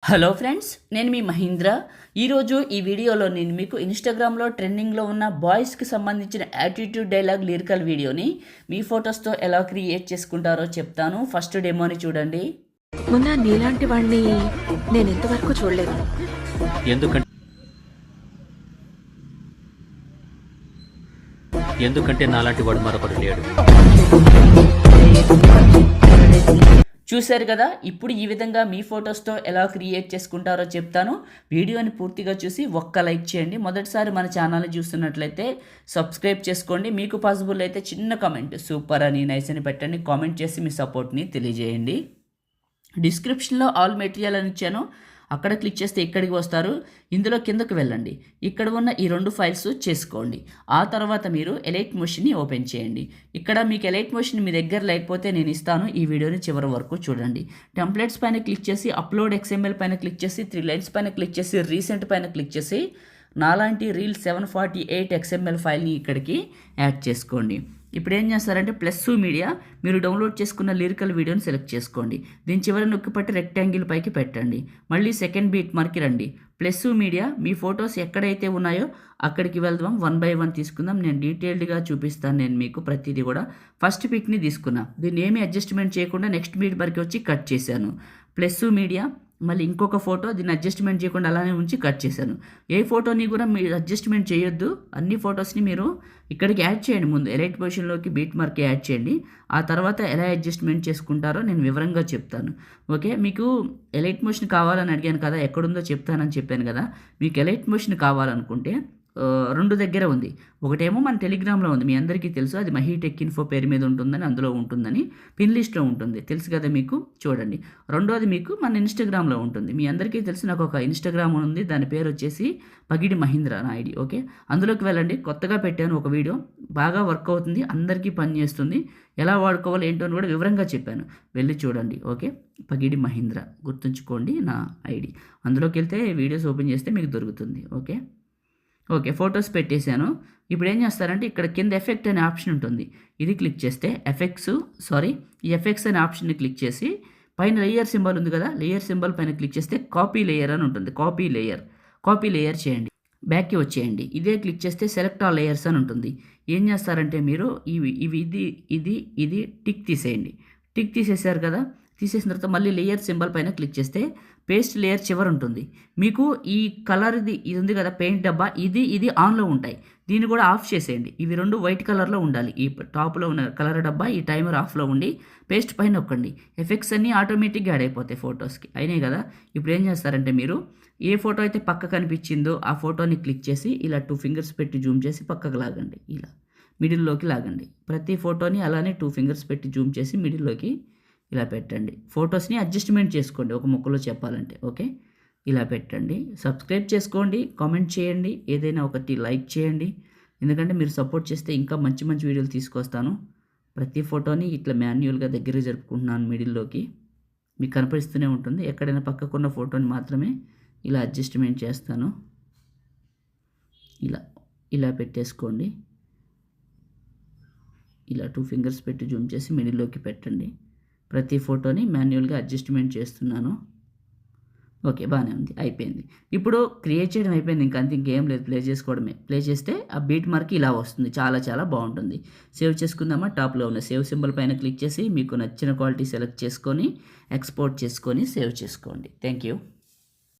Hello friends, నేను మీ మహీంద్ర. ఈరోజు ఈ వీడియోలో నేను మీకు ఇన్స్టాగ్రామ్లో ట్రెండింగ్లో ఉన్న బాయ్స్కి సంబంధించిన యాటిట్యూడ్ డైలాగ్ లిరికల్ వీడియోని మీ ఫొటోస్తో ఎలా క్రియేట్ చేసుకుంటారో చెప్తాను. ఫస్ట్ డెమోని చూడండి. మొన్న నీలాంటి వాడిని నేను ఇంతవరకు చూడలేదు. ఎందుకంటే నాలాంటి వాడు మరొకడు లేడు. చూశారు కదా, ఇప్పుడు ఈ విధంగా మీ ఫొటోస్తో ఎలా క్రియేట్ చేసుకుంటారో చెప్తాను. వీడియోని పూర్తిగా చూసి ఒక్క లైక్ చేయండి. మొదటిసారి మన ఛానల్ని చూస్తున్నట్లయితే సబ్స్క్రైబ్ చేసుకోండి. మీకు పాసిబుల్ అయితే చిన్న కామెంట్ సూపర్ అని నైస్ అని పెట్టండి. కామెంట్ చేసి మీ సపోర్ట్ని తెలియజేయండి. డిస్క్రిప్షన్లో ఆల్ మెటీరియల్ అని ఇచ్చాను, అక్కడ క్లిక్ చేస్తే ఇక్కడికి వస్తారు. ఇందులో కిందకు వెళ్ళండి. ఇక్కడ ఉన్న ఈ 2 ఫైల్స్ చేసుకోండి. ఆ తర్వాత మీరు ఎలైట్ మోషన్ని ఓపెన్ చేయండి. ఇక్కడ మీకు ఎలైట్ మోషన్ మీ దగ్గర లేకపోతే నేను ఇస్తాను. ఈ వీడియోని చివరి వరకు చూడండి. టెంప్లెట్స్ పైన క్లిక్ చేసి అప్లోడ్ XML పైన క్లిక్ చేసి 3 లైన్స్ పైన క్లిక్ చేసి రీసెంట్ పైన క్లిక్ చేసి నాలాంటి రీల్ 748 XML ఫైల్ని ఇక్కడికి యాడ్ చేసుకోండి. ఇప్పుడు ఏం చేస్తారంటే ప్లస్ మీడియా మీరు డౌన్లోడ్ చేసుకున్న లిరికల్ వీడియోని సెలెక్ట్ చేసుకోండి. దీని చివరి నొక్కి పట్టి రెక్టాంగిల్ పైకి పెట్టండి. మళ్ళీ సెకండ్ బీట్ మార్కి రండి. ప్లస్ మీడియా మీ ఫొటోస్ ఎక్కడైతే ఉన్నాయో అక్కడికి వెళ్దాం. 1 by 1 తీసుకుందాం. నేను డీటెయిల్డ్గా చూపిస్తాను. నేను మీకు ప్రతిదీ కూడా ఫస్ట్ పిక్ని తీసుకున్నా. దీన్ని ఏమీ అడ్జస్ట్మెంట్ చేయకుండా నెక్స్ట్ బీట్ వరకు వచ్చి కట్ చేశాను. ప్లస్ మీడియా మళ్ళీ ఇంకొక ఫోటో, దీన్ని అడ్జస్ట్మెంట్ చేయకుండా అలానే ఉంచి కట్ చేశాను. ఏ ఫోటోని కూడా మీరు అడ్జస్ట్మెంట్ చేయొద్దు. అన్ని ఫొటోస్ని మీరు ఇక్కడికి యాడ్ చేయండి. ముందు ఎలైట్ పొజిషన్లోకి బీట్ మార్క్ యాడ్ చేయండి. ఆ తర్వాత ఎలా అడ్జస్ట్మెంట్ చేసుకుంటారో నేను వివరంగా చెప్తాను. ఓకే, మీకు ఎలైట్ మోషన్ కావాలని అడిగాను కదా, ఎక్కడుందో చెప్తానని చెప్పాను కదా. మీకు ఎలైట్ మోషన్ కావాలనుకుంటే 2 దగ్గర ఉంది. ఒకటేమో మన టెలిగ్రామ్లో ఉంది, మీ అందరికీ తెలుసు. అది మహీ టెక్ ఇన్ఫో పేరు మీద ఉంటుందని, అందులో ఉంటుందని పిన్ లిస్ట్లో ఉంటుంది, తెలుసు కదా మీకు. చూడండి. రెండోది మీకు మన ఇన్స్టాగ్రామ్లో ఉంటుంది. మీ అందరికీ తెలుసు, నాకు ఒక ఇన్స్టాగ్రామ్ ఉంది, దాని పేరు వచ్చేసి పగిడి మహీంద్ర నా ఐడి. ఓకే, అందులోకి వెళ్ళండి. కొత్తగా పెట్టాను ఒక వీడియో, బాగా వర్క్ అవుతుంది, అందరికీ పని చేస్తుంది. ఎలా వాడుకోవాలి ఏంటో అని కూడా వివరంగా చెప్పాను, వెళ్ళి చూడండి. ఓకే, పగిడి మహీంద్ర గుర్తుంచుకోండి నా ఐడి. అందులోకి వెళ్తే వీడియోస్ ఓపెన్ చేస్తే మీకు దొరుకుతుంది. ఓకే, ఫొటోస్ పెట్టేశాను. ఇప్పుడు ఏం చేస్తారంటే ఇక్కడ కింద ఎఫెక్ట్ అనే ఆప్షన్ ఉంటుంది, ఇది క్లిక్ చేస్తే ఈ ఎఫెక్ట్స్ అనే ఆప్షన్ని క్లిక్ చేసి పైన లేయర్ సింబల్ ఉంది కదా, లేయర్ సింబల్ పైన క్లిక్ చేస్తే కాపీ లేయర్ అని ఉంటుంది. కాపీ లేయర్ చేయండి. బ్యాక్కి వచ్చేయండి. ఇదే క్లిక్ చేస్తే సెలెక్ట్ ఆల్ లేయర్స్ అని ఉంటుంది. ఏం చేస్తారంటే మీరు ఇది టిక్ తీసేయండి. టిక్ తీసేశారు కదా, తీసేసిన తర్వాత మళ్ళీ లేయర్ సింబల్ పైన క్లిక్ చేస్తే పేస్ట్ లేయర్ చివరి ఉంటుంది. మీకు ఈ కలర్ ఇది ఉంది కదా, పెయింట్ డబ్బా, ఇది ఆన్లో ఉంటాయి. దీన్ని కూడా ఆఫ్ చేసేయండి. ఇవి 2 వైట్ కలర్లో ఉండాలి. ఈ టాప్లో ఉన్న కలర్ డబ్బా, ఈ టైమర్ ఆఫ్లో ఉండి పేస్ట్ పైన నొక్కండి. ఎఫెక్ట్స్ అన్నీ ఆటోమేటిక్గా యాడ్ అయిపోతాయి ఫొటోస్కి. అయినాయి కదా. ఇప్పుడు ఏం చేస్తారంటే మీరు ఏ ఫోటో అయితే పక్క కనిపించిందో ఆ ఫోటోని క్లిక్ చేసి ఇలా 2 ఫింగర్స్ పెట్టి జూమ్ చేసి పక్కకు లాగండి. ఇలా మిడిల్లోకి లాగండి. ప్రతి ఫోటోని అలానే 2 ఫింగర్స్ పెట్టి జూమ్ చేసి మిడిల్లోకి ఇలా పెట్టండి. ఫొటోస్ని అడ్జస్ట్మెంట్ చేసుకోండి, ఒక ముక్కలో చెప్పాలంటే. ఓకే, ఇలా పెట్టండి. సబ్స్క్రైబ్ చేసుకోండి, కామెంట్ చేయండి, ఏదైనా ఒకటి లైక్ చేయండి. ఎందుకంటే మీరు సపోర్ట్ చేస్తే ఇంకా మంచి మంచి వీడియోలు తీసుకొస్తాను. ప్రతి ఫోటోని ఇట్లా మాన్యువల్గా దగ్గర జరుపుకుంటున్నాను. మిడిల్లోకి మీకు కనిపిస్తూనే ఉంటుంది. ఎక్కడైనా పక్కకున్న ఫోటోని మాత్రమే ఇలా అడ్జస్ట్మెంట్ చేస్తాను. ఇలా పెట్టేసుకోండి. ఇలా 2 ఫింగర్స్ పెట్టి జూమ్ చేసి మిడిల్లోకి పెట్టండి. ప్రతి ఫోటోని మాన్యువల్గా అడ్జస్ట్మెంట్ చేస్తున్నాను. ఓకే, బాగానే ఉంది, అయిపోయింది. ఇప్పుడు క్రియేట్ చేయడం అయిపోయింది, ఇంకేం లేదు, ప్లే చేసుకోవడమే. ప్లే చేస్తే ఆ బీట్ మార్క్ ఇలా వస్తుంది. చాలా చాలా బాగుంటుంది. సేవ్ చేసుకుందామా. టాప్లో ఉన్న సేవ్ సింబల్ పైన క్లిక్ చేసి మీకు నచ్చిన క్వాలిటీ సెలెక్ట్ చేసుకొని ఎక్స్పోర్ట్ చేసుకొని సేవ్ చేసుకోండి. Thank you.